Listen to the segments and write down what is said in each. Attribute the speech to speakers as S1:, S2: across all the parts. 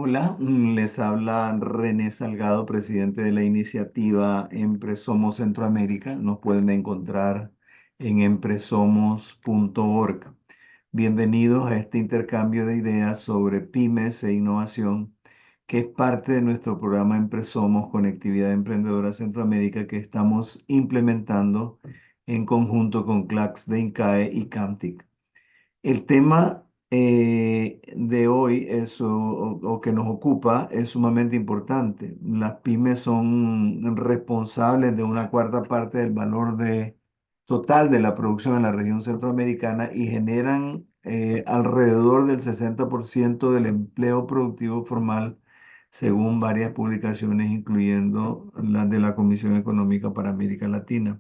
S1: Hola, les habla René Salgado, presidente de la iniciativa Empresomos Centroamérica. Nos pueden encontrar en empresomos.org. Bienvenidos a este intercambio de ideas sobre pymes e innovación, que es parte de nuestro programa Empresomos Conectividad Emprendedora Centroamérica que estamos implementando en conjunto con CLACS de INCAE y CAMTIC. El tema de hoy o que nos ocupa es sumamente importante. Las pymes son responsables de una cuarta parte del valor total de la producción en la región centroamericana y generan alrededor del 60% del empleo productivo formal, según varias publicaciones, incluyendo las de la Comisión Económica para América Latina.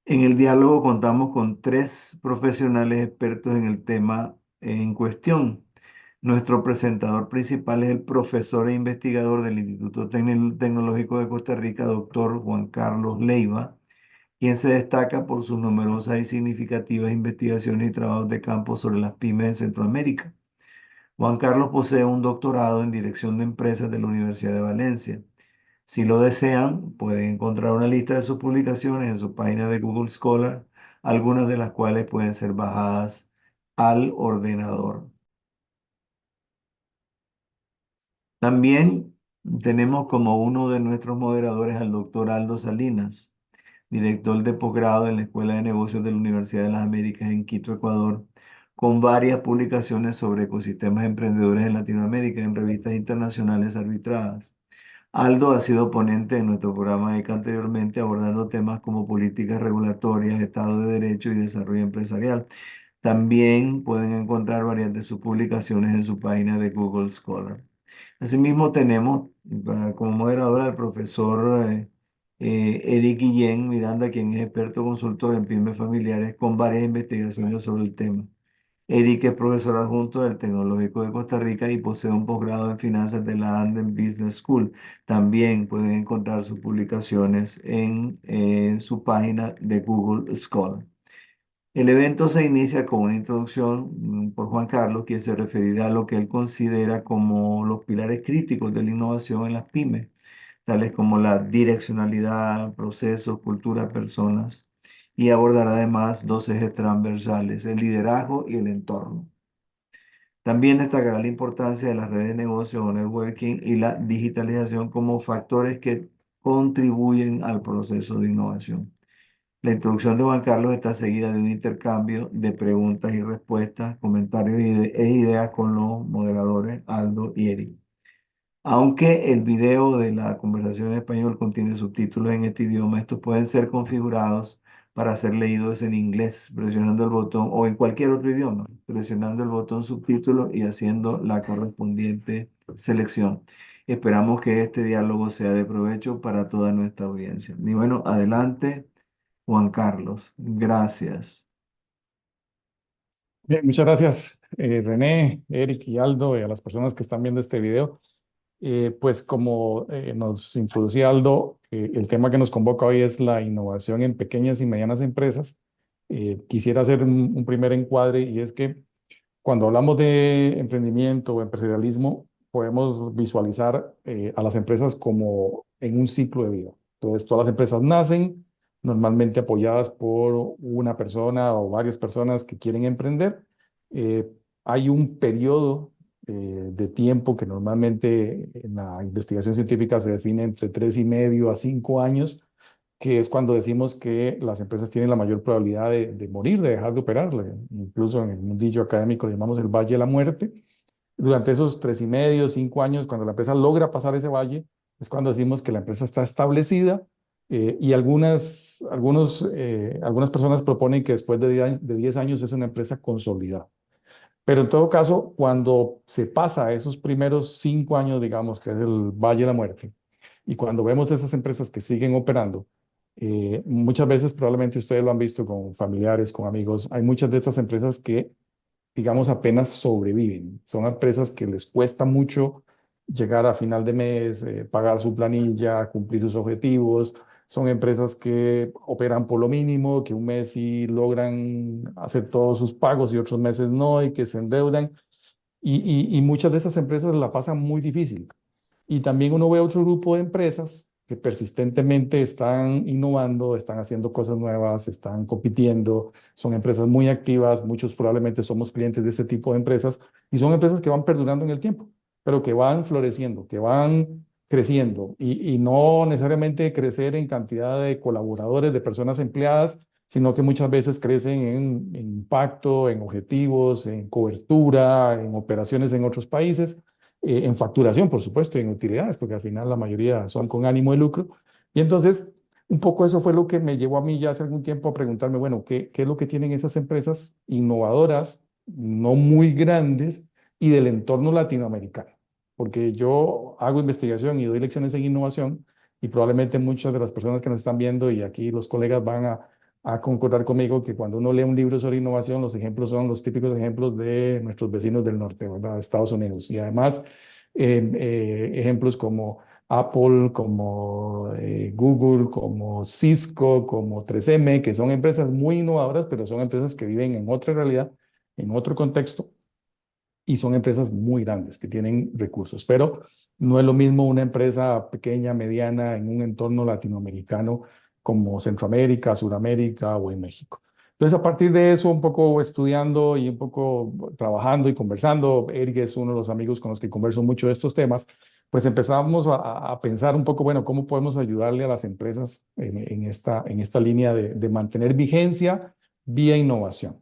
S1: En el diálogo contamos con tres profesionales expertos en el tema en cuestión. Nuestro presentador principal es el profesor e investigador del Instituto Tecnológico de Costa Rica, doctor Juan Carlos Leiva, quien se destaca por sus numerosas y significativas investigaciones y trabajos de campo sobre las pymes en Centroamérica. Juan Carlos posee un doctorado en Dirección de Empresas de la Universidad de Valencia. Si lo desean, pueden encontrar una lista de sus publicaciones en su página de Google Scholar, algunas de las cuales pueden ser bajadas al ordenador. También tenemos como uno de nuestros moderadores al doctor Aldo Salinas, director de posgrado en la Escuela de Negocios de la Universidad de las Américas en Quito, Ecuador, con varias publicaciones sobre ecosistemas emprendedores en Latinoamérica en revistas internacionales arbitradas. Aldo ha sido ponente en nuestro programa ECA anteriormente, abordando temas como políticas regulatorias, Estado de Derecho y desarrollo empresarial. También pueden encontrar varias de sus publicaciones en su página de Google Scholar. Asimismo, tenemos como moderador al profesor Eric Guillén Miranda, quien es experto consultor en pymes familiares con varias investigaciones sobre el tema. Eric es profesor adjunto del Tecnológico de Costa Rica y posee un posgrado en finanzas de la Anden Business School. También pueden encontrar sus publicaciones en su página de Google Scholar. El evento se inicia con una introducción por Juan Carlos, quien se referirá a lo que él considera como los pilares críticos de la innovación en las pymes, tales como la direccionalidad, procesos, cultura, personas, y abordará además dos ejes transversales, el liderazgo y el entorno. También destacará la importancia de las redes de negocio o networking y la digitalización como factores que contribuyen al proceso de innovación. La introducción de Juan Carlos está seguida de un intercambio de preguntas y respuestas, comentarios e ideas con los moderadores Aldo y Eric. Aunque el video de la conversación en español contiene subtítulos en este idioma, estos pueden ser configurados para ser leídos en inglés presionando el botón o en cualquier otro idioma, presionando el botón subtítulo y haciendo la correspondiente selección. Esperamos que este diálogo sea de provecho para toda nuestra audiencia. Y bueno, adelante, Juan Carlos. Gracias.
S2: Bien, muchas gracias, René, Eric y Aldo, y a las personas que están viendo este video. Pues como nos introducía Aldo, el tema que nos convoca hoy es la innovación en pequeñas y medianas empresas. Quisiera hacer un primer encuadre y es que cuando hablamos de emprendimiento o empresarialismo, podemos visualizar a las empresas como en un ciclo de vida. Entonces, todas las empresas nacen normalmente apoyadas por una persona o varias personas que quieren emprender. Eh, Hay un periodo de tiempo que normalmente en la investigación científica se define entre 3,5 a 5 años, que es cuando decimos que las empresas tienen la mayor probabilidad de morir, de dejar de operar. Incluso en el mundillo académico le llamamos el valle de la muerte. Durante esos 3,5, 5 años, cuando la empresa logra pasar ese valle, es cuando decimos que la empresa está establecida, y algunas personas proponen que después de 10 años es una empresa consolidada. Pero en todo caso, cuando se pasa esos primeros 5 años, digamos, que es el valle de la muerte, y cuando vemos esas empresas que siguen operando, muchas veces probablemente ustedes lo han visto con familiares, con amigos, hay muchas de estas empresas que, digamos, apenas sobreviven. Son empresas que les cuesta mucho llegar a final de mes, pagar su planilla, cumplir sus objetivos. Son empresas que operan por lo mínimo, que un mes sí logran hacer todos sus pagos y otros meses no, y que se endeudan. y muchas de esas empresas la pasan muy difícil. Y también uno ve otro grupo de empresas que persistentemente están innovando, están haciendo cosas nuevas, están compitiendo, son empresas muy activas, muchos probablemente somos clientes de este tipo de empresas y son empresas que van perdurando en el tiempo, pero que van floreciendo, que van creciendo y no necesariamente crecer en cantidad de colaboradores, de personas empleadas, sino que muchas veces crecen en impacto, en objetivos, en cobertura, en operaciones en otros países, en facturación, por supuesto, y en utilidades, porque al final la mayoría son con ánimo de lucro. Y entonces, un poco eso fue lo que me llevó a mí ya hace algún tiempo a preguntarme, bueno, ¿qué es lo que tienen esas empresas innovadoras, no muy grandes, y del entorno latinoamericano? Porque yo hago investigación y doy lecciones en innovación, y probablemente muchas de las personas que nos están viendo, y aquí los colegas van a concordar conmigo que cuando uno lee un libro sobre innovación, los ejemplos son los típicos ejemplos de nuestros vecinos del norte, ¿verdad? Estados Unidos. Y además, ejemplos como Apple, como Google, como Cisco, como 3M, que son empresas muy innovadoras, pero son empresas que viven en otra realidad, en otro contexto, y son empresas muy grandes que tienen recursos, pero no es lo mismo una empresa pequeña, mediana, en un entorno latinoamericano como Centroamérica, Suramérica o en México. Entonces, a partir de eso, un poco estudiando y un poco trabajando y conversando, Eric es uno de los amigos con los que converso mucho de estos temas, pues empezamos a pensar un poco, bueno, ¿cómo podemos ayudarle a las empresas en esta línea de mantener vigencia vía innovación?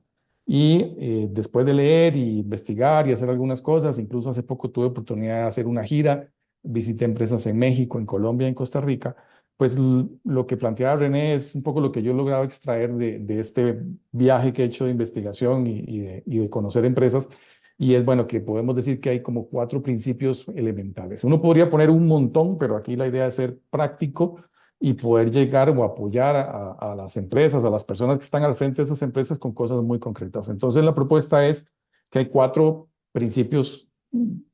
S2: Y después de leer y investigar y hacer algunas cosas, incluso hace poco tuve oportunidad de hacer una gira, visité empresas en México, en Colombia, en Costa Rica, pues lo que planteaba René es un poco lo que yo he logrado extraer de este viaje que he hecho de investigación y de conocer empresas. Y es bueno que podemos decir que hay como cuatro principios elementales. Uno podría poner un montón, pero aquí la idea es ser práctico y poder llegar o apoyar a las empresas, a las personas que están al frente de esas empresas con cosas muy concretas. Entonces, la propuesta es que hay cuatro principios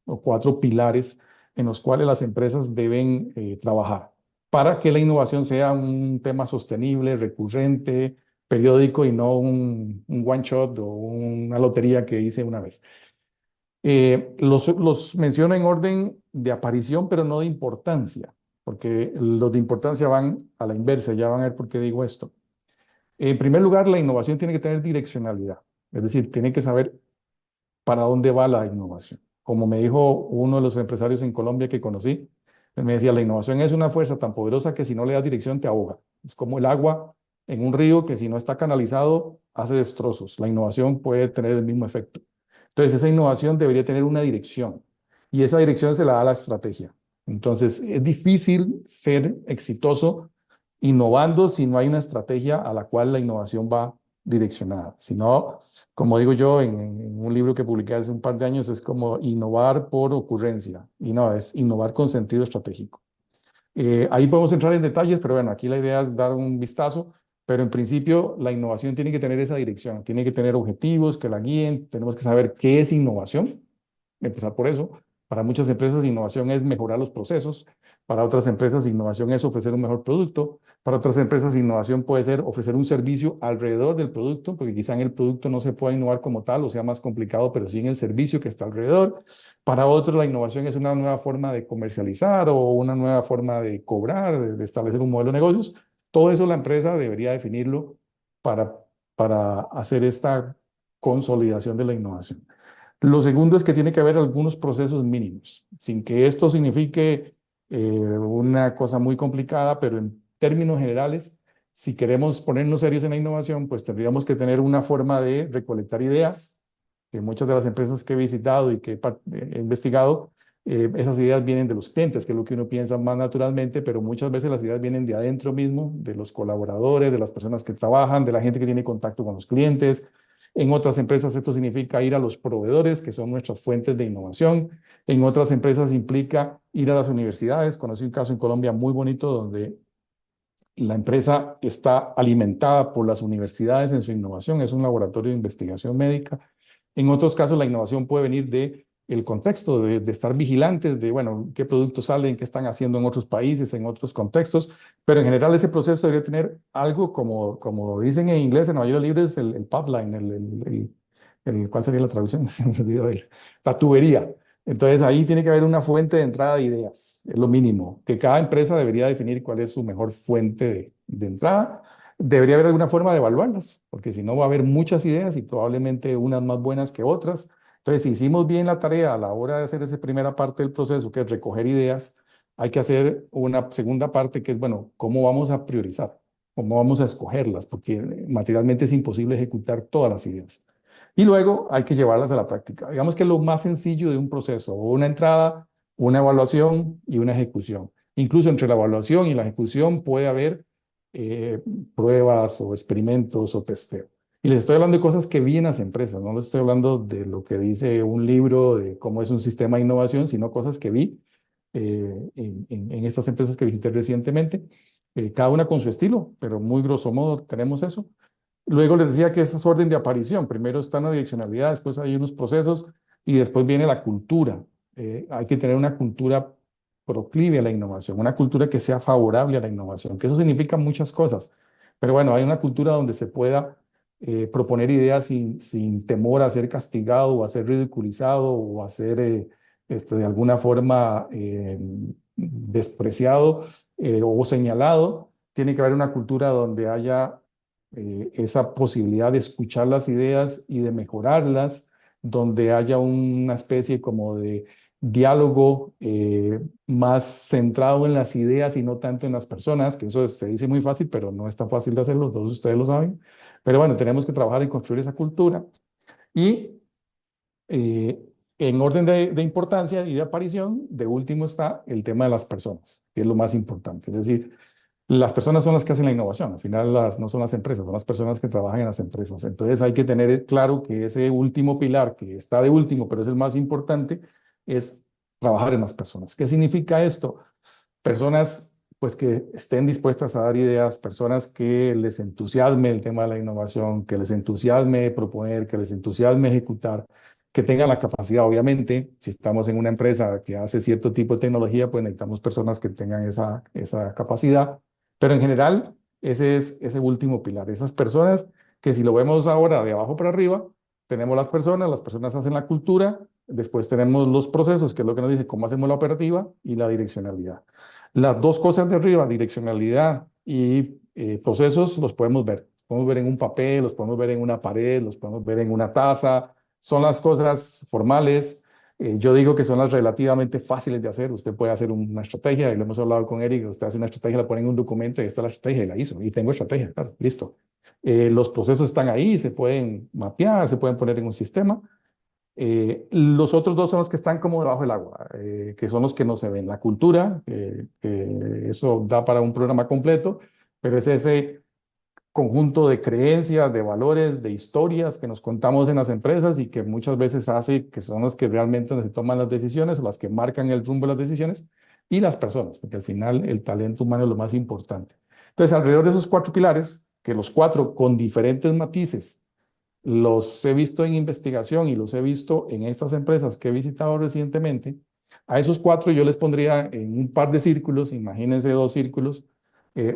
S2: o cuatro pilares en los cuales las empresas deben trabajar para que la innovación sea un tema sostenible, recurrente, periódico y no un one shot o una lotería que hice una vez. Los menciono en orden de aparición, pero no de importancia, porque los de importancia van a la inversa, ya van a ver por qué digo esto. En primer lugar, la innovación tiene que tener direccionalidad, es decir, tiene que saber para dónde va la innovación. Como me dijo uno de los empresarios en Colombia que conocí, él me decía, la innovación es una fuerza tan poderosa que si no le das dirección te ahoga. Es como el agua en un río que si no está canalizado hace destrozos. La innovación puede tener el mismo efecto. Entonces, esa innovación debería tener una dirección y esa dirección se la da la estrategia. Entonces, es difícil ser exitoso innovando si no hay una estrategia a la cual la innovación va direccionada. Si no, como digo yo en un libro que publiqué hace un par de años, es como innovar por ocurrencia y no, es innovar con sentido estratégico. Ahí podemos entrar en detalles, pero bueno, aquí la idea es dar un vistazo, pero en principio la innovación tiene que tener esa dirección, tiene que tener objetivos que la guíen, tenemos que saber qué es innovación, empezar por eso. Para muchas empresas, innovación es mejorar los procesos. Para otras empresas, innovación es ofrecer un mejor producto. Para otras empresas, innovación puede ser ofrecer un servicio alrededor del producto, porque quizá en el producto no se pueda innovar como tal o sea más complicado, pero sí en el servicio que está alrededor. Para otros, la innovación es una nueva forma de comercializar o una nueva forma de cobrar, de establecer un modelo de negocios. Todo eso la empresa debería definirlo para, para hacer esta consolidación de la innovación. Lo segundo es que tiene que haber algunos procesos mínimos, sin que esto signifique una cosa muy complicada, pero en términos generales, si queremos ponernos serios en la innovación, pues tendríamos que tener una forma de recolectar ideas, que muchas de las empresas que he visitado y que he investigado, esas ideas vienen de los clientes, que es lo que uno piensa más naturalmente, pero muchas veces las ideas vienen de adentro mismo, de los colaboradores, de las personas que trabajan, de la gente que tiene contacto con los clientes. En otras empresas esto significa ir a los proveedores, que son nuestras fuentes de innovación. En otras empresas implica ir a las universidades. Conocí un caso en Colombia muy bonito donde la empresa está alimentada por las universidades en su innovación, es un laboratorio de investigación médica. En otros casos, la innovación puede venir de el contexto, de estar vigilantes de, bueno, qué productos salen, qué están haciendo en otros países, en otros contextos, pero en general ese proceso debería tener algo como dicen en inglés, en la mayoría de libros, el pipeline, ¿cuál sería la traducción? Se me olvidó la tubería. Entonces ahí tiene que haber una fuente de entrada de ideas, es lo mínimo, que cada empresa debería definir cuál es su mejor fuente de entrada. Debería haber alguna forma de evaluarlas, porque si no va a haber muchas ideas y probablemente unas más buenas que otras. Entonces, si hicimos bien la tarea a la hora de hacer esa primera parte del proceso, que es recoger ideas, hay que hacer una segunda parte que es, bueno, ¿cómo vamos a priorizar? ¿Cómo vamos a escogerlas? Porque materialmente es imposible ejecutar todas las ideas. Y luego hay que llevarlas a la práctica. Digamos que es lo más sencillo de un proceso, una entrada, una evaluación y una ejecución. Incluso entre la evaluación y la ejecución puede haber eh, pruebas o experimentos o testeo. Y les estoy hablando de cosas que vi en las empresas, no les estoy hablando de lo que dice un libro de cómo es un sistema de innovación, sino cosas que vi en estas empresas que visité recientemente, cada una con su estilo, pero muy grosso modo tenemos eso. Luego les decía que esa es orden de aparición. Primero está la direccionalidad, después hay unos procesos y después viene la cultura. Hay que tener una cultura proclive a la innovación, una cultura que sea favorable a la innovación, que eso significa muchas cosas. Pero bueno, hay una cultura donde se pueda proponer ideas sin temor a ser castigado o a ser ridiculizado o a ser de alguna forma despreciado o señalado. Tiene que haber una cultura donde haya esa posibilidad de escuchar las ideas y de mejorarlas, donde haya una especie como de diálogo más centrado en las ideas y no tanto en las personas, que eso se dice muy fácil, pero no es tan fácil de hacerlo, todos ustedes lo saben. Pero bueno, tenemos que trabajar en construir esa cultura y eh, en orden de importancia y de aparición, de último está el tema de las personas, que es lo más importante. Es decir, las personas son las que hacen la innovación, al final no son las empresas, son las personas que trabajan en las empresas. Entonces hay que tener claro que ese último pilar, que está de último, pero es el más importante, es trabajar en las personas. ¿Qué significa esto? Personas pues que estén dispuestas a dar ideas, personas que les entusiasme el tema de la innovación, que les entusiasme proponer, que les entusiasme ejecutar, que tengan la capacidad, obviamente, si estamos en una empresa que hace cierto tipo de tecnología, pues necesitamos personas que tengan esa capacidad, pero en general ese es ese último pilar, esas personas que si lo vemos ahora de abajo para arriba, tenemos las personas hacen la cultura, después tenemos los procesos, que es lo que nos dice cómo hacemos la operativa y la direccionalidad. Las dos cosas de arriba, direccionalidad y procesos, los podemos ver. Los podemos ver en un papel, los podemos ver en una pared, los podemos ver en una taza. Son las cosas formales. Yo digo que son las relativamente fáciles de hacer. Usted puede hacer una estrategia, y lo hemos hablado con Eric, usted hace una estrategia, la pone en un documento y esta es la estrategia y la hizo. Y tengo estrategia, claro, listo. Los procesos están ahí, se pueden mapear, se pueden poner en un sistema. Los otros dos son los que están como debajo del agua, que son los que no se ven. La cultura, que eso da para un programa completo, pero es ese conjunto de creencias, de valores, de historias que nos contamos en las empresas y que muchas veces hace que son las que realmente se toman las decisiones o las que marcan el rumbo de las decisiones y las personas, porque al final el talento humano es lo más importante. Entonces, alrededor de esos cuatro pilares, que los cuatro con diferentes matices los he visto en investigación y los he visto en estas empresas que he visitado recientemente. A esos cuatro yo les pondría en un par de círculos, imagínense dos círculos.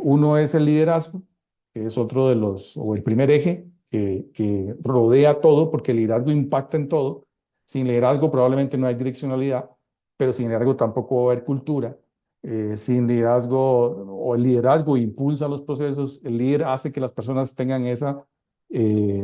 S2: Uno es el liderazgo, que es otro de los, o el primer eje que rodea todo, porque el liderazgo impacta en todo. Sin liderazgo probablemente no hay direccionalidad, pero sin liderazgo tampoco va a haber cultura. Sin liderazgo, o el liderazgo impulsa los procesos, el líder hace que las personas tengan esa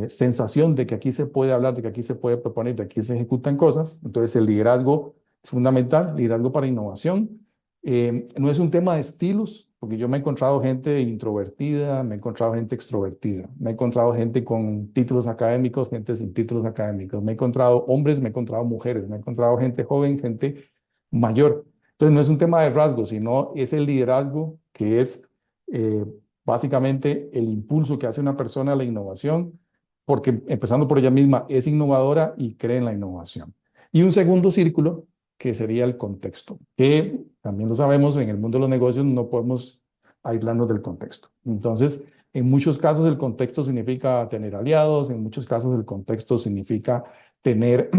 S2: sensación de que aquí se puede hablar, de que aquí se puede proponer, de que aquí se ejecutan cosas. Entonces el liderazgo es fundamental, liderazgo para innovación. No es un tema de estilos, porque yo me he encontrado gente introvertida, me he encontrado gente extrovertida, me he encontrado gente con títulos académicos, gente sin títulos académicos, me he encontrado hombres, me he encontrado mujeres, me he encontrado gente joven, gente mayor. Entonces no es un tema de rasgos, sino es el liderazgo que es eh, básicamente el impulso que hace una persona a la innovación, porque empezando por ella misma es innovadora y cree en la innovación. Y un segundo círculo que sería el contexto, que también lo sabemos, en el mundo de los negocios no podemos aislarnos del contexto. Entonces, en muchos casos el contexto significa tener aliados, en muchos casos el contexto significa tener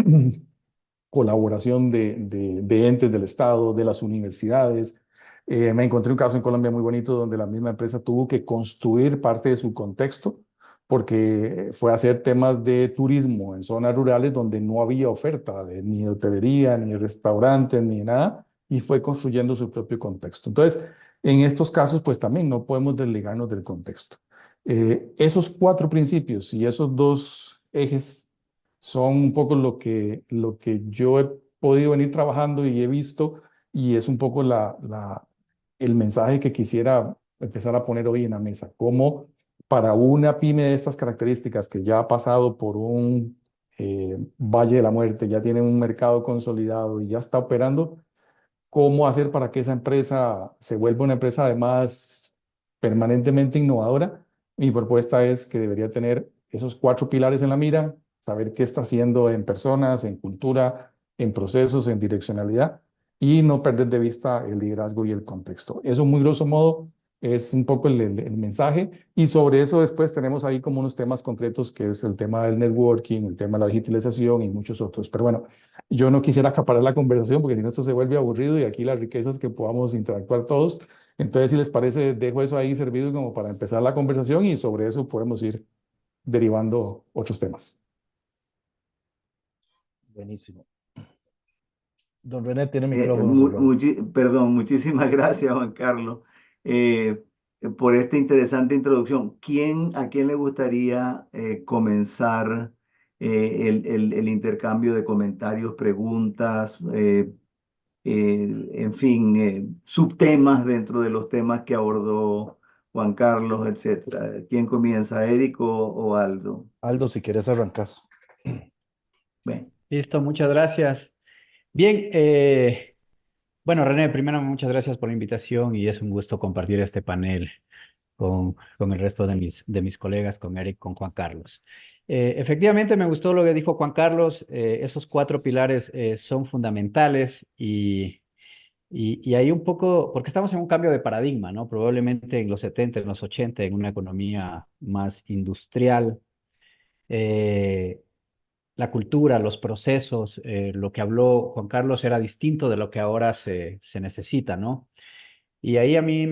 S2: colaboración de entes del Estado, de las universidades. Me encontré un caso en Colombia muy bonito donde la misma empresa tuvo que construir parte de su contexto porque fue a hacer temas de turismo en zonas rurales donde no había oferta de ni de hotelería, ni de restaurantes, ni de nada, y fue construyendo su propio contexto. Entonces, en estos casos, pues también no podemos desligarnos del contexto. Esos cuatro principios y esos dos ejes son un poco lo que yo he podido venir trabajando y he visto, y es un poco el mensaje que quisiera empezar a poner hoy en la mesa. Cómo para una pyme de estas características que ya ha pasado por un valle de la muerte, ya tiene un mercado consolidado y ya está operando, cómo hacer para que esa empresa se vuelva una empresa además permanentemente innovadora. Mi propuesta es que debería tener esos cuatro pilares en la mira, saber qué está haciendo en personas, en cultura, en procesos, en direccionalidad y no perder de vista el liderazgo y el contexto. Eso, muy grosso modo, es un poco el mensaje, y sobre eso después tenemos ahí como unos temas concretos, que es el tema del networking, el tema de la digitalización y muchos otros. Pero bueno, yo no quisiera acaparar la conversación porque si no esto se vuelve aburrido, y aquí las riquezas que podamos interactuar todos. Entonces, si les parece, dejo eso ahí servido como para empezar la conversación, y sobre eso podemos ir derivando otros temas.
S3: Buenísimo. Don René tiene micrófono cerrado.
S1: Perdón, muchísimas gracias, Juan Carlos, eh, por esta interesante introducción. ¿A quién le gustaría comenzar el intercambio de comentarios, preguntas, en fin, subtemas dentro de los temas que abordó Juan Carlos, etcétera? ¿Quién comienza, Eric o Aldo?
S3: Aldo, si quieres arrancas.
S1: Bueno.
S4: Listo, muchas gracias. Bien, bueno, René, primero muchas gracias por la invitación y es un gusto compartir este panel con el resto de mis colegas, con Eric, con Juan Carlos. Efectivamente, me gustó lo que dijo Juan Carlos. Esos cuatro pilares son fundamentales y hay un poco, porque estamos en un cambio de paradigma, ¿no? Probablemente en los 70, en los 80, en una economía más industrial. eh, la cultura, los procesos, lo que habló Juan Carlos era distinto de lo que ahora se necesita, ¿no? Y ahí a mí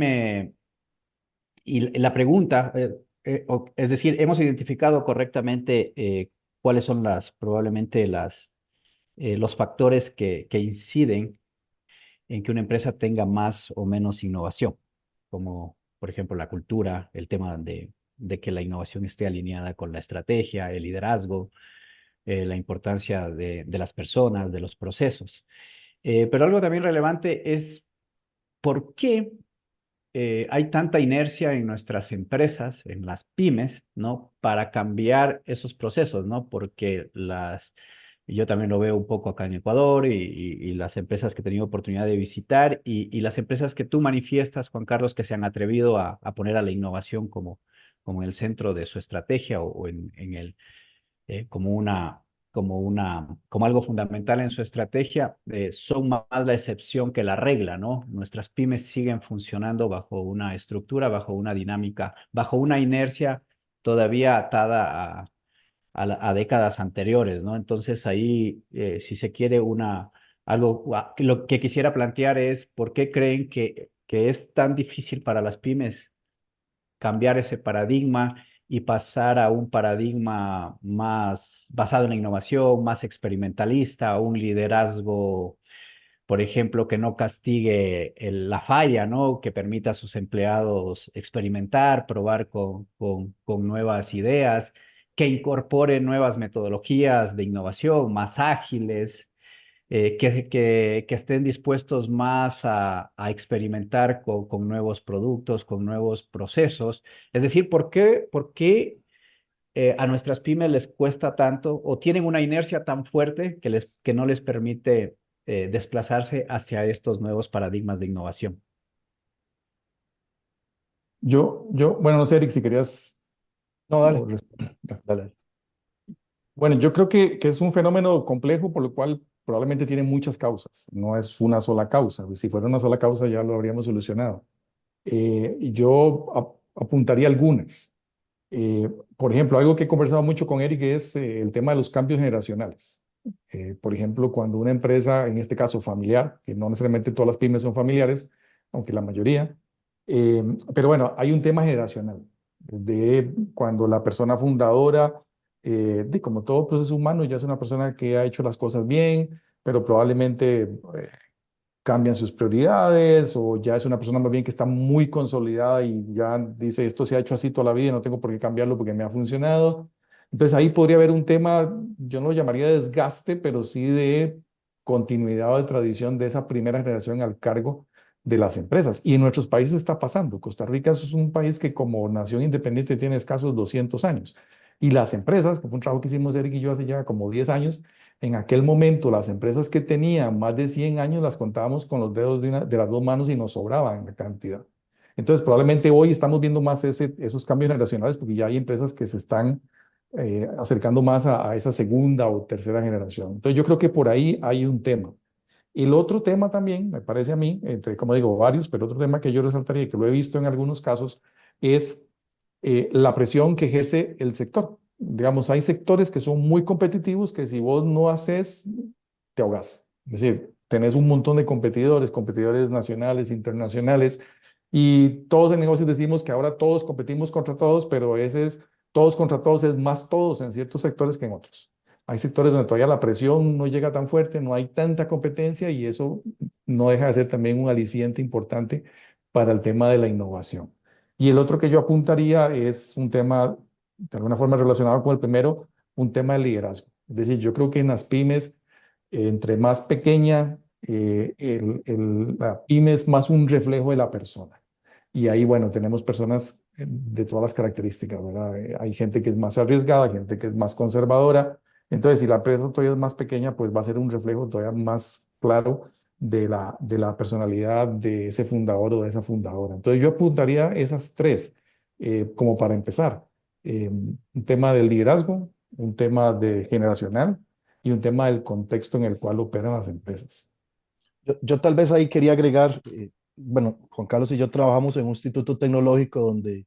S4: y la pregunta, es decir, hemos identificado correctamente cuáles son probablemente los factores que inciden en que una empresa tenga más o menos innovación, como por ejemplo la cultura, el tema de que la innovación esté alineada con la estrategia, el liderazgo, la importancia de las personas, de los procesos. Pero algo también relevante es por qué hay tanta inercia en nuestras empresas, en las pymes, ¿no? Para cambiar esos procesos, ¿no? Porque yo también lo veo un poco acá en Ecuador y las empresas que he tenido oportunidad de visitar y las empresas que tú manifiestas, Juan Carlos, que se han atrevido a poner a la innovación como en el centro de su estrategia o en el como algo fundamental en su estrategia, son más la excepción que la regla, ¿no? Nuestras pymes siguen funcionando bajo una estructura, bajo una dinámica, bajo una inercia todavía atada a décadas anteriores, ¿no? Entonces ahí, si se quiere lo que quisiera plantear es, ¿por qué creen que es tan difícil para las pymes cambiar ese paradigma y pasar a un paradigma más basado en la innovación, más experimentalista, un liderazgo, por ejemplo, que no castigue la falla, ¿no? Que permita a sus empleados experimentar, probar con nuevas ideas, que incorpore nuevas metodologías de innovación más ágiles, que estén dispuestos más a experimentar con nuevos productos, con nuevos procesos? Es decir, ¿por qué a nuestras pymes les cuesta tanto o tienen una inercia tan fuerte que no les permite desplazarse hacia estos nuevos paradigmas de innovación?
S2: Bueno, no sé, Eric, si querías...
S3: No, dale. Dale.
S2: Bueno, yo creo que es un fenómeno complejo, por lo cual probablemente tiene muchas causas. No es una sola causa. Si fuera una sola causa ya lo habríamos solucionado. Y yo apuntaría algunas. Por ejemplo, algo que he conversado mucho con Eric es el tema de los cambios generacionales. Por ejemplo, cuando una empresa, en este caso familiar, que no necesariamente todas las pymes son familiares, aunque la mayoría, pero bueno, hay un tema generacional. de cuando la persona fundadora, de como todo proceso humano, ya es una persona que ha hecho las cosas bien, pero probablemente cambian sus prioridades o ya es una persona más bien que está muy consolidada y ya dice, esto se ha hecho así toda la vida y no tengo por qué cambiarlo porque me ha funcionado. Entonces ahí podría haber un tema, yo no lo llamaría desgaste, pero sí de continuidad o de tradición de esa primera generación al cargo de las empresas. Y en nuestros países está pasando. Costa Rica es un país que como nación independiente tiene escasos 200 años. Y las empresas, que fue un trabajo que hicimos Eric y yo hace ya como 10 años, en aquel momento, las empresas que tenían más de 100 años las contábamos con los dedos de las dos manos y nos sobraban la cantidad. Entonces, probablemente hoy estamos viendo más esos cambios generacionales porque ya hay empresas que se están acercando más a esa segunda o tercera generación. Entonces, yo creo que por ahí hay un tema. El otro tema también, me parece a mí, entre, como digo, varios, pero otro tema que yo resaltaría, que lo he visto en algunos casos, es la presión que ejerce el sector. Digamos, hay sectores que son muy competitivos que si vos no haces, te ahogás. Es decir, tenés un montón de competidores, competidores nacionales, internacionales, y todos en negocios decimos que ahora todos competimos contra todos, pero ese es todos contra todos, es más todos en ciertos sectores que en otros. Hay sectores donde todavía la presión no llega tan fuerte, no hay tanta competencia y eso no deja de ser también un aliciente importante para el tema de la innovación. Y el otro que yo apuntaría es un tema, de alguna forma relacionado con el primero, un tema de liderazgo. Es decir, yo creo que en las pymes, entre más pequeña, la pyme es más un reflejo de la persona. Y ahí, bueno, tenemos personas de todas las características, ¿verdad? Hay gente que es más arriesgada, gente que es más conservadora. Entonces, si la empresa todavía es más pequeña, pues va a ser un reflejo todavía más claro de la personalidad de ese fundador o de esa fundadora. Entonces, yo apuntaría esas tres como para empezar. Un tema del liderazgo, un tema de generacional y un tema del contexto en el cual operan las empresas.
S3: Yo tal vez ahí quería agregar, bueno, Juan Carlos y yo trabajamos en un instituto tecnológico donde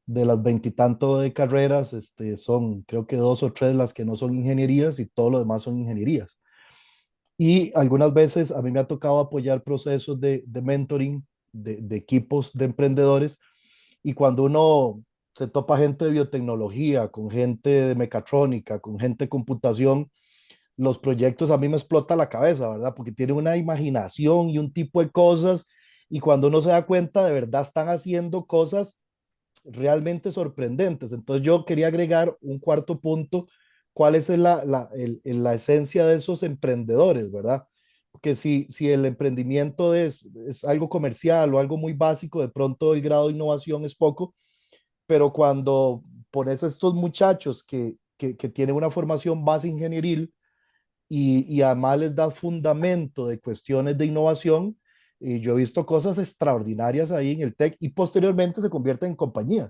S3: de las veintitantos de carreras, son creo que dos o tres las que no son ingenierías y todo lo demás son ingenierías. Y algunas veces a mí me ha tocado apoyar procesos de mentoring de equipos de emprendedores y cuando uno se topa gente de biotecnología, con gente de mecatrónica, con gente de computación, los proyectos a mí me explota la cabeza, ¿verdad? Porque tienen una imaginación y un tipo de cosas y cuando uno se da cuenta, de verdad están haciendo cosas realmente sorprendentes. Entonces yo quería agregar un cuarto punto, cuál es la esencia de esos emprendedores, ¿verdad? Porque si el emprendimiento es algo comercial o algo muy básico, de pronto el grado de innovación es poco, pero cuando pones a estos muchachos que tienen una formación base ingenieril, y además les da fundamento de cuestiones de innovación. Y yo he visto cosas extraordinarias ahí en el TEC y posteriormente se convierten en compañías,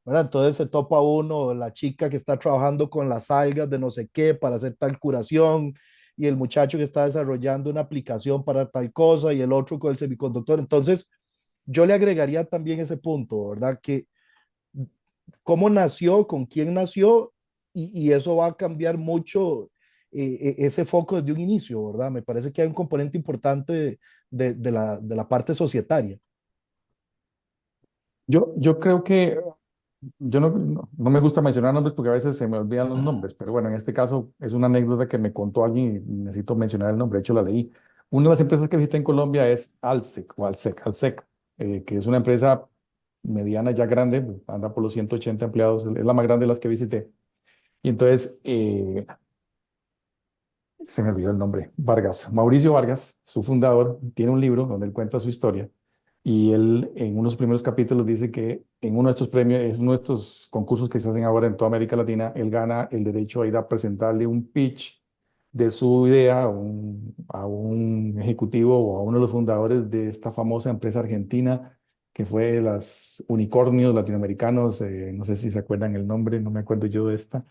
S3: ¿verdad? Entonces se topa uno, la chica que está trabajando con las algas de no sé qué para hacer tal curación y el muchacho que está desarrollando una aplicación para tal cosa y el otro con el semiconductor. Entonces yo le agregaría también ese punto, ¿verdad? Que cómo nació, con quién nació, y eso va a cambiar mucho ese foco desde un inicio, ¿verdad? Me parece que hay un componente importante de la parte societaria.
S2: Yo creo que yo no me gusta mencionar nombres porque a veces se me olvidan los nombres, pero bueno, en este caso es una anécdota que me contó alguien y necesito mencionar el nombre, de hecho la leí. Una de las empresas que visité en Colombia es Alsec o Alsec, que es una empresa mediana ya grande, anda por los 180 empleados, es la más grande de las que visité. Y entonces, se me olvidó el nombre, Vargas, Mauricio Vargas, su fundador, tiene un libro donde él cuenta su historia y él en unos primeros capítulos dice que en uno de estos premios, es uno de estos concursos que se hacen ahora en toda América Latina, él gana el derecho a ir a presentarle un pitch de su idea a un ejecutivo o a uno de los fundadores de esta famosa empresa argentina que fue de las unicornios latinoamericanos, no sé si se acuerdan el nombre, no me acuerdo yo de esta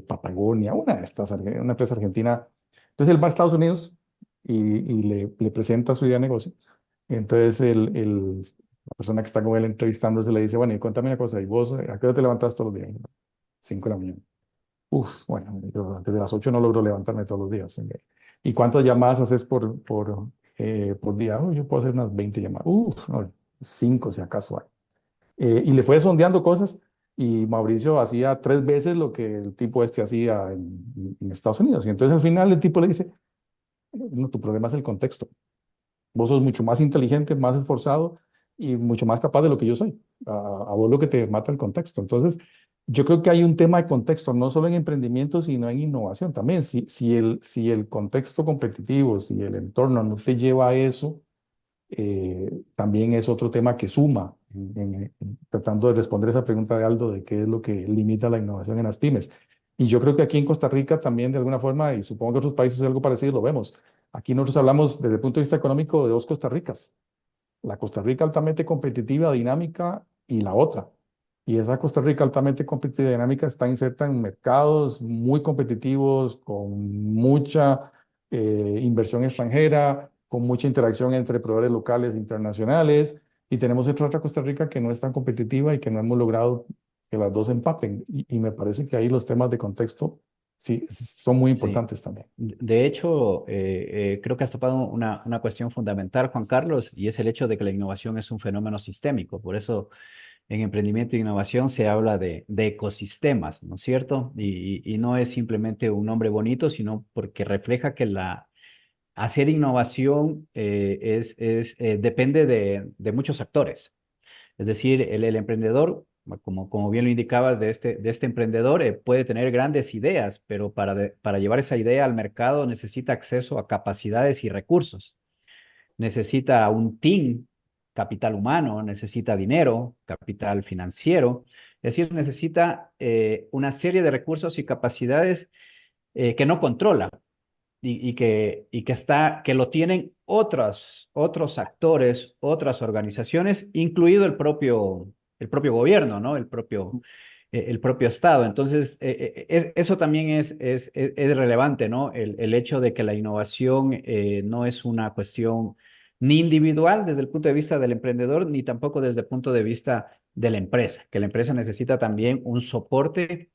S2: Patagonia, una de estas, una empresa argentina. Entonces él va a Estados Unidos y le presenta su idea de negocio. Entonces la persona que está con él entrevistándose le dice, bueno, y cuéntame una cosa, ¿y vos a qué hora te levantas todos los días? 5 de la mañana. Uf, bueno, yo desde las 8 no logro levantarme todos los días. ¿Y cuántas llamadas haces por día? Yo puedo hacer unas 20 llamadas. Uf, no, 5 si acaso hay. Y le fue sondeando cosas y Mauricio hacía 3 veces lo que el tipo este hacía en Estados Unidos. Y entonces al final el tipo le dice, no, tu problema es el contexto. Vos sos mucho más inteligente, más esforzado y mucho más capaz de lo que yo soy. A vos lo que te mata el contexto. Entonces, yo creo que hay un tema de contexto, no solo en emprendimiento, sino en innovación también. Si el contexto competitivo, si el entorno no te lleva a eso, también es otro tema que suma tratando de responder esa pregunta de Aldo de qué es lo que limita la innovación en las pymes. Y yo creo que aquí en Costa Rica también de alguna forma, y supongo que en otros países es algo parecido, lo vemos. Aquí nosotros hablamos desde el punto de vista económico de dos Costa Ricas. La Costa Rica altamente competitiva, dinámica y la otra. Y esa Costa Rica altamente competitiva y dinámica está inserta en mercados muy competitivos, con mucha inversión extranjera, con mucha interacción entre proveedores locales e internacionales. Y tenemos otra Costa Rica que no es tan competitiva y que no hemos logrado que las dos empaten. Y me parece que ahí los temas de contexto sí son muy
S4: Sí.
S2: importantes también.
S4: De hecho, creo que has topado una cuestión fundamental, Juan Carlos, y es el hecho de que la innovación es un fenómeno sistémico. Por eso en emprendimiento e innovación se habla de ecosistemas, ¿no es cierto? Y no es simplemente un nombre bonito, sino porque refleja que hacer innovación depende de muchos actores. Es decir, el emprendedor, como bien lo indicabas de este emprendedor, puede tener grandes ideas, pero para llevar esa idea al mercado necesita acceso a capacidades y recursos. Necesita un team, capital humano, necesita dinero, capital financiero. Es decir, necesita una serie de recursos y capacidades que no controla que lo tienen otros actores, otras organizaciones, incluido el propio gobierno, ¿no? El propio Estado. Entonces, eso también es relevante, ¿no? El hecho de que la innovación no es una cuestión ni individual desde el punto de vista del emprendedor, ni tampoco desde el punto de vista de la empresa, que la empresa necesita también un soporte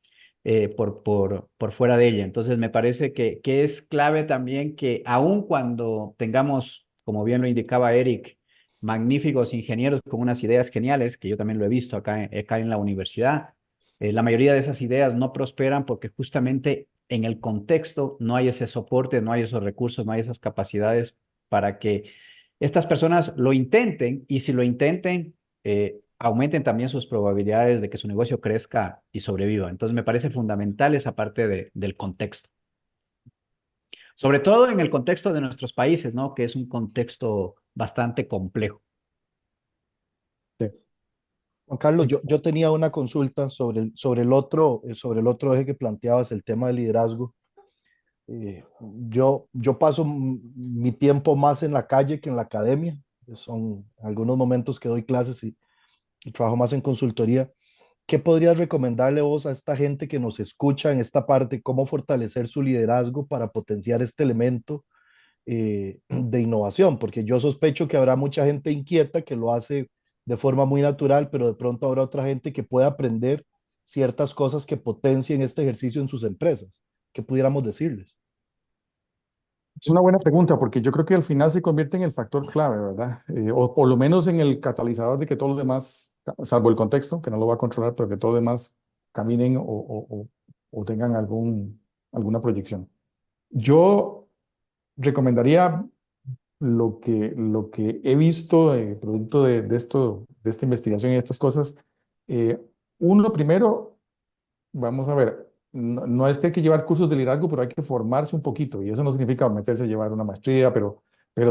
S4: por fuera de ella. Entonces, me parece que es clave también que aun cuando tengamos, como bien lo indicaba Eric, magníficos ingenieros con unas ideas geniales, que yo también lo he visto acá en la universidad, la mayoría de esas ideas no prosperan porque justamente en el contexto no hay ese soporte, no hay esos recursos, no hay esas capacidades para que estas personas lo intenten y si lo intenten, aumenten también sus probabilidades de que su negocio crezca y sobreviva. Entonces me parece fundamental esa parte del contexto. Sobre todo en el contexto de nuestros países, ¿no? Que es un contexto bastante complejo.
S2: Sí,
S3: Juan Carlos,
S2: sí.
S3: yo tenía una consulta sobre el otro eje que planteabas, el tema del liderazgo. Yo paso mi tiempo más en la calle que en la academia. Son algunos momentos que doy clases y trabajo más en consultoría. ¿Qué podrías recomendarle vos a esta gente que nos escucha en esta parte? ¿Cómo fortalecer su liderazgo para potenciar este elemento de innovación? Porque yo sospecho que habrá mucha gente inquieta que lo hace de forma muy natural, pero de pronto habrá otra gente que pueda aprender ciertas cosas que potencien este ejercicio en sus empresas. ¿Qué pudiéramos decirles?
S2: Es una buena pregunta porque yo creo que al final se convierte en el factor clave, ¿verdad? O por lo menos en el catalizador de que todos los demás, salvo el contexto, que no lo va a controlar, pero que todos los demás caminen o tengan alguna proyección. Yo recomendaría lo que he visto producto de esta investigación y de estas cosas. eh, Uno, primero, vamos a ver, no es que hay que llevar cursos de liderazgo, pero hay que formarse un poquito. Y eso no significa meterse a llevar una maestría, pero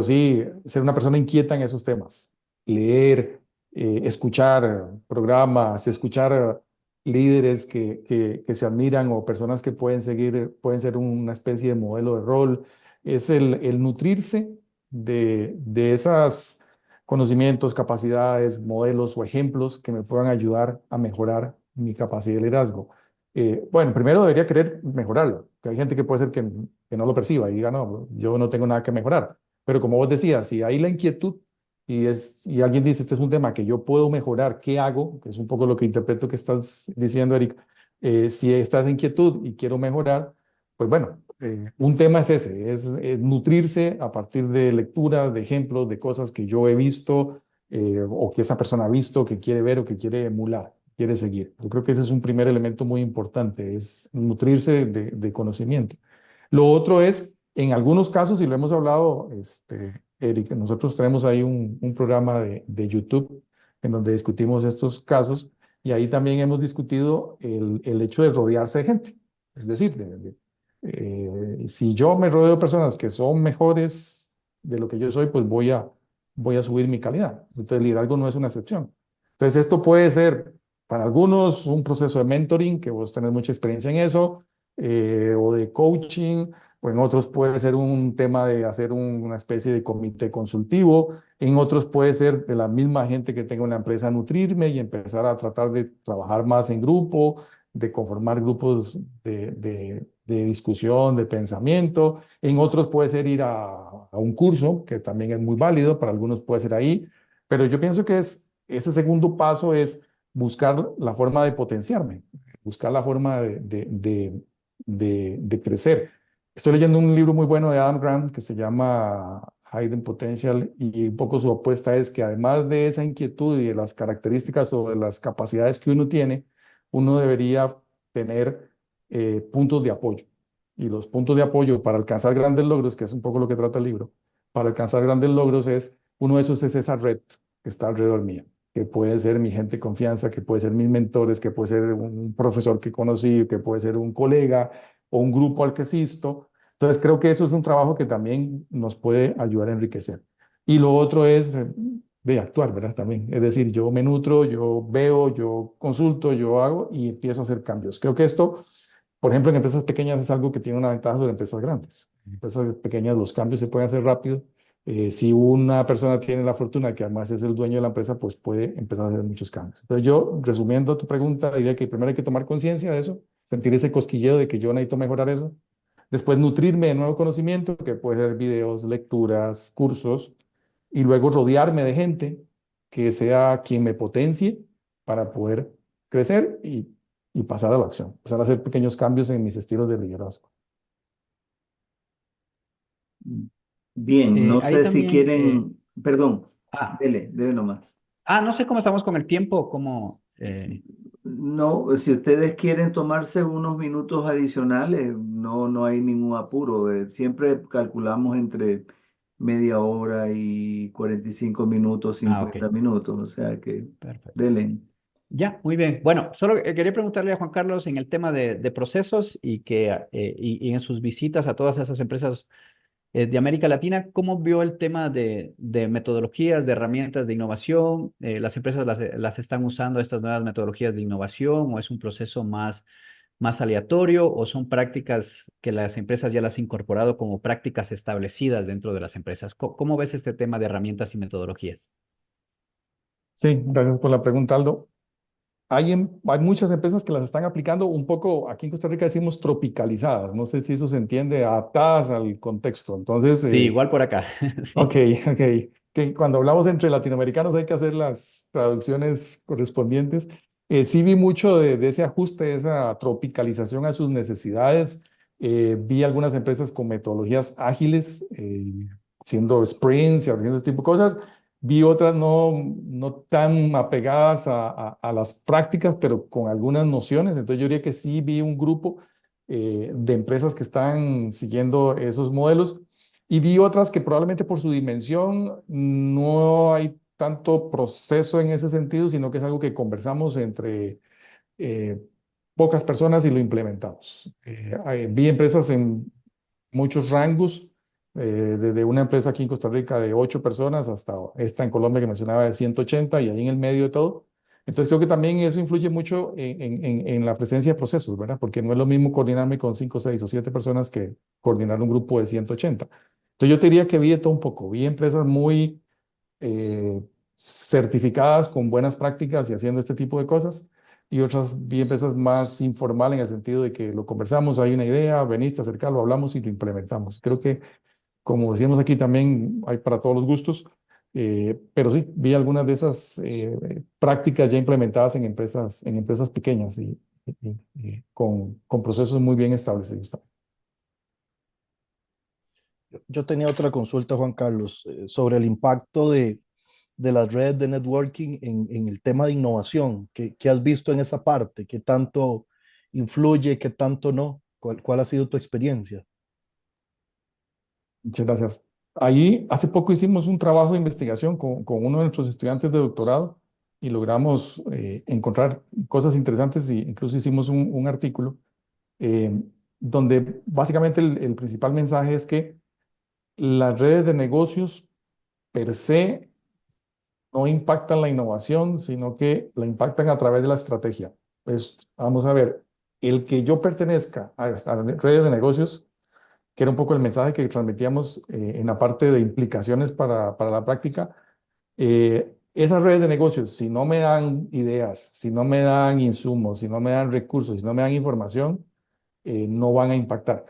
S2: sí ser una persona inquieta en esos temas. Leer, escuchar programas, escuchar líderes que se admiran o personas que pueden seguir, pueden ser una especie de modelo de rol. Es el nutrirse de esos conocimientos, capacidades, modelos o ejemplos que me puedan ayudar a mejorar mi capacidad de liderazgo. Bueno, primero debería querer mejorarlo, que hay gente que puede ser que no lo perciba y diga, no, yo no tengo nada que mejorar. Pero como vos decías, si hay la inquietud y alguien dice, este es un tema que yo puedo mejorar, ¿qué hago? Que es un poco lo que interpreto que estás diciendo, Eric. Si estás en inquietud y quiero mejorar, pues bueno, un tema es ese, es nutrirse a partir de lectura, de ejemplos, de cosas que yo he visto, o que esa persona ha visto, que quiere ver o que quiere emular, quiere seguir. Yo creo que ese es un primer elemento muy importante, es nutrirse de conocimiento. Lo otro es, en algunos casos, y lo hemos hablado, Eric, nosotros tenemos ahí un programa de YouTube en donde discutimos estos casos y ahí también hemos discutido el hecho de rodearse de gente. Es decir, si yo me rodeo de personas que son mejores de lo que yo soy, pues voy a subir mi calidad. Entonces, el liderazgo no es una excepción. Entonces, esto puede ser para algunos un proceso de mentoring, que vos tenés mucha experiencia en eso, o de coaching, o en otros puede ser un tema de hacer una especie de comité consultivo, en otros puede ser de la misma gente que tenga una empresa nutrirme y empezar a tratar de trabajar más en grupo, de conformar grupos de discusión, de pensamiento. En otros puede ser ir a un curso, que también es muy válido, para algunos puede ser ahí, pero yo pienso que ese segundo paso es buscar la forma de potenciarme, buscar la forma de crecer. Estoy leyendo un libro muy bueno de Adam Grant que se llama Hidden Potential y un poco su apuesta es que además de esa inquietud y de las características o de las capacidades que uno tiene, uno debería tener puntos de apoyo. Y los puntos de apoyo para alcanzar grandes logros, que es un poco lo que trata el libro, para alcanzar grandes logros uno de esos es esa red que está alrededor mío, que puede ser mi gente de confianza, que puede ser mis mentores, que puede ser un profesor que conocí, que puede ser un colega o un grupo al que asisto. Entonces creo que eso es un trabajo que también nos puede ayudar a enriquecer. Y lo otro es de actuar, ¿verdad? También. Es decir, yo me nutro, yo veo, yo consulto, yo hago y empiezo a hacer cambios. Creo que esto, por ejemplo, en empresas pequeñas es algo que tiene una ventaja sobre empresas grandes. En empresas pequeñas los cambios se pueden hacer rápido. Si una persona tiene la fortuna que además es el dueño de la empresa, pues puede empezar a hacer muchos cambios. Entonces yo, resumiendo tu pregunta, diría que primero hay que tomar conciencia de eso, sentir ese cosquilleo de que yo necesito mejorar eso. Después nutrirme de nuevo conocimiento, que puede ser videos, lecturas, cursos, y luego rodearme de gente que sea quien me potencie para poder crecer y pasar a la acción, pasar a hacer pequeños cambios en mis estilos de liderazgo.
S1: Bien, no
S4: Ahí
S1: sé si
S4: también,
S1: quieren, perdón,
S4: ah,
S1: dele nomás.
S4: no sé cómo estamos con el tiempo, cómo,
S1: No, si ustedes quieren tomarse unos minutos adicionales, no hay ningún apuro. Siempre calculamos entre media hora y 45 minutos,
S4: ok,
S1: 50 minutos, o sea que
S4: perfecto.
S1: denle.
S4: Ya, muy bien. Bueno, solo quería preguntarle a Juan Carlos en el tema de procesos y en sus visitas a todas esas empresas de América Latina, ¿cómo vio el tema de metodologías, de herramientas de innovación? ¿Las empresas las están usando estas nuevas metodologías de innovación o es un proceso más aleatorio o son prácticas que las empresas ya las han incorporado como prácticas establecidas dentro de las empresas? ¿Cómo ves este tema de herramientas y metodologías?
S2: Sí, gracias por la pregunta, Aldo. Hay muchas empresas que las están aplicando un poco, aquí en Costa Rica decimos tropicalizadas, no sé si eso se entiende, adaptadas al contexto. Entonces,
S4: Sí, igual por acá.
S2: ok,
S4: Sí.
S2: ok, que cuando hablamos entre latinoamericanos hay que hacer las traducciones correspondientes. Sí vi mucho de ese ajuste, de esa tropicalización a sus necesidades. Vi algunas empresas con metodologías ágiles, siendo sprints y haciendo este tipo de cosas. Vi otras no tan apegadas a las prácticas, pero con algunas nociones. Entonces yo diría que sí vi un grupo de empresas que están siguiendo esos modelos y vi otras que probablemente por su dimensión no hay tanto proceso en ese sentido, sino que es algo que conversamos entre eh, pocas personas y lo implementamos. Vi empresas en muchos rangos, desde una empresa aquí en Costa Rica de 8 personas hasta esta en Colombia que mencionaba de 180 y ahí en el medio de todo. Entonces creo que también eso influye mucho en la presencia de procesos, ¿verdad? Porque no es lo mismo coordinarme con 5, 6 o 7 personas que coordinar un grupo de 180. Entonces yo te diría que vi de todo un poco. Vi empresas muy eh, certificadas con buenas prácticas y haciendo este tipo de cosas. Y otras vi empresas más informal en el sentido de que lo conversamos, hay una idea, veniste, acercarlo, hablamos y lo implementamos. Creo que, como decíamos aquí, también hay para todos los gustos, pero sí, vi algunas de esas prácticas ya implementadas en empresas pequeñas y con procesos muy bien establecidos.
S3: Yo tenía otra consulta, Juan Carlos, sobre el impacto de de las redes de networking en el tema de innovación. ¿Qué has visto en esa parte? ¿Qué tanto influye? ¿Qué tanto no? ¿Cuál ha sido tu experiencia?
S2: Muchas gracias. Ahí hace poco hicimos un trabajo de investigación con uno de nuestros estudiantes de doctorado y logramos encontrar cosas interesantes e incluso hicimos un artículo eh, donde básicamente el principal mensaje es que las redes de negocios per se no impactan la innovación, sino que la impactan a través de la estrategia. Pues vamos a ver, el que yo pertenezca a estas redes de negocios, que era un poco el mensaje que transmitíamos en la parte de implicaciones para la práctica, esas redes de negocios, si no me dan ideas, si no me dan insumos, si no me dan recursos, si no me dan información, no van a impactar.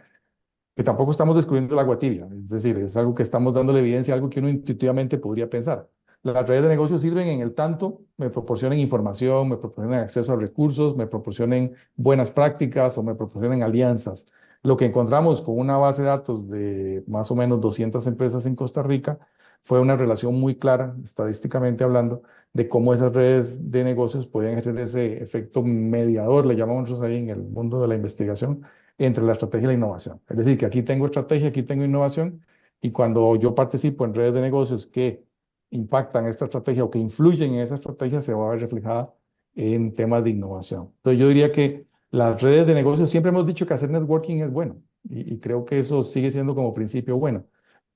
S2: Que tampoco estamos descubriendo el agua tibia, es decir, es algo que estamos dándole evidencia, algo que uno intuitivamente podría pensar. Las redes de negocios sirven en el tanto, me proporcionen información, me proporcionen acceso a recursos, me proporcionen buenas prácticas o me proporcionen alianzas. Lo que encontramos con una base de datos de más o menos 200 empresas en Costa Rica fue una relación muy clara, estadísticamente hablando, de cómo esas redes de negocios pueden ejercer ese efecto mediador, le llamamos nosotros ahí en el mundo de la investigación, entre la estrategia y la innovación. Es decir, que aquí tengo estrategia, aquí tengo innovación, y cuando yo participo en redes de negocios que impactan esta estrategia o que influyen en esa estrategia, se va a ver reflejada en temas de innovación. Entonces yo diría que las redes de negocios, siempre hemos dicho que hacer networking es bueno, y creo que eso sigue siendo como principio bueno,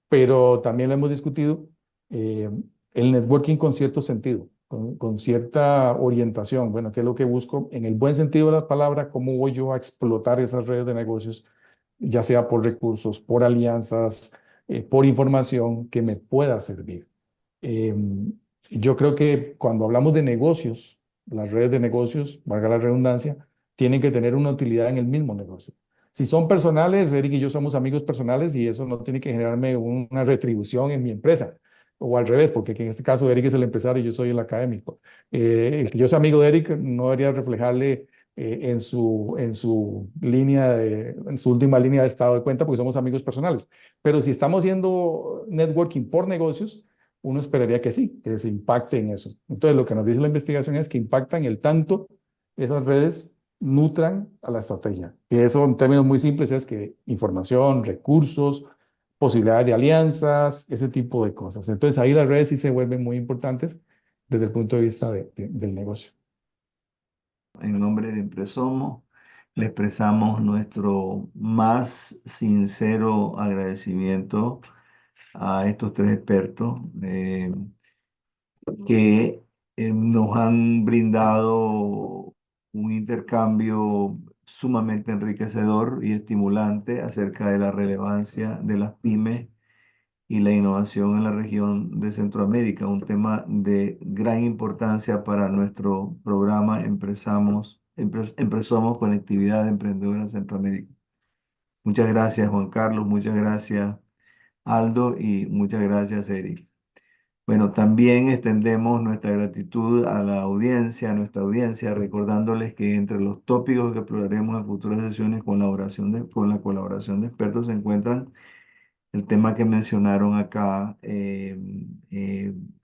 S2: pero también lo hemos discutido, eh, el networking con cierto sentido, con cierta orientación. Bueno, ¿qué es lo que busco? En el buen sentido de la palabra, ¿cómo voy yo a explotar esas redes de negocios, ya sea por recursos, por alianzas, por información que me pueda servir? Eh, yo creo que cuando hablamos de negocios, las redes de negocios, valga la redundancia, tienen que tener una utilidad en el mismo negocio. Si son personales, Eric y yo somos amigos personales y eso no tiene que generarme una retribución en mi empresa. O al revés, porque en este caso Eric es el empresario y yo soy el académico. El que yo sea amigo de Eric no debería reflejarle en su línea en su última línea de estado de cuenta porque somos amigos personales. Pero si estamos haciendo networking por negocios, uno esperaría que sí, que se impacte en eso. Entonces, lo que nos dice la investigación es que impactan el tanto esas redes nutran a la estrategia. Y eso en términos muy simples es que información, recursos, posibilidades de alianzas, ese tipo de cosas. Entonces ahí las redes sí se vuelven muy importantes desde el punto de vista del negocio.
S1: En nombre de Empresomo, le expresamos nuestro más sincero agradecimiento a estos tres expertos que nos han brindado un intercambio sumamente enriquecedor y estimulante acerca de la relevancia de las pymes y la innovación en la región de Centroamérica, un tema de gran importancia para nuestro programa Empresomos Conectividad Emprendedora en Centroamérica. Muchas gracias, Juan Carlos, muchas gracias, Aldo, y muchas gracias, Eric. Bueno, también extendemos nuestra gratitud a la audiencia, a nuestra audiencia, recordándoles que entre los tópicos que exploraremos en futuras sesiones con la colaboración de expertos se encuentran el tema que mencionaron acá eh,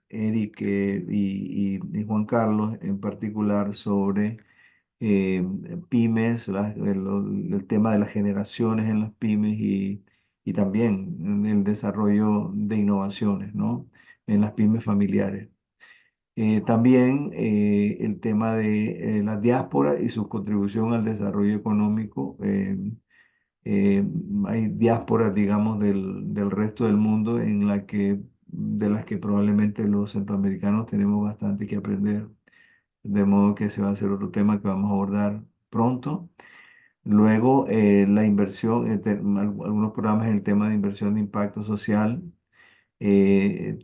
S1: Eric y Juan Carlos en particular sobre eh, pymes, el tema de las generaciones en las pymes y también en el desarrollo de innovaciones, ¿no? En las pymes familiares. También el tema de la diáspora y su contribución al desarrollo económico. Eh, Hay diásporas, digamos, del resto del mundo de las que probablemente los centroamericanos tenemos bastante que aprender. De modo que ese va a ser otro tema que vamos a abordar pronto. Luego, la inversión, algunos programas en el tema de inversión de impacto social.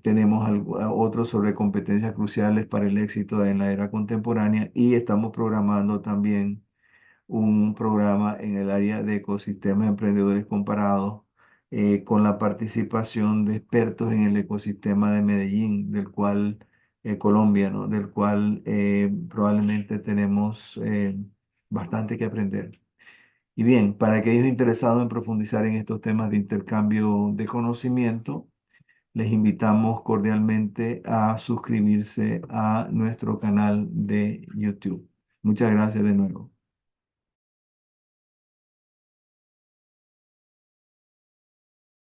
S1: Tenemos otros sobre competencias cruciales para el éxito en la era contemporánea y estamos programando también un programa en el área de ecosistemas emprendedores comparados con la participación de expertos en el ecosistema de Medellín, del cual, colombiano, del cual probablemente tenemos bastante que aprender. Y bien, para aquellos interesados en profundizar en estos temas de intercambio de conocimiento, les invitamos cordialmente a suscribirse a nuestro canal de YouTube. Muchas gracias de nuevo.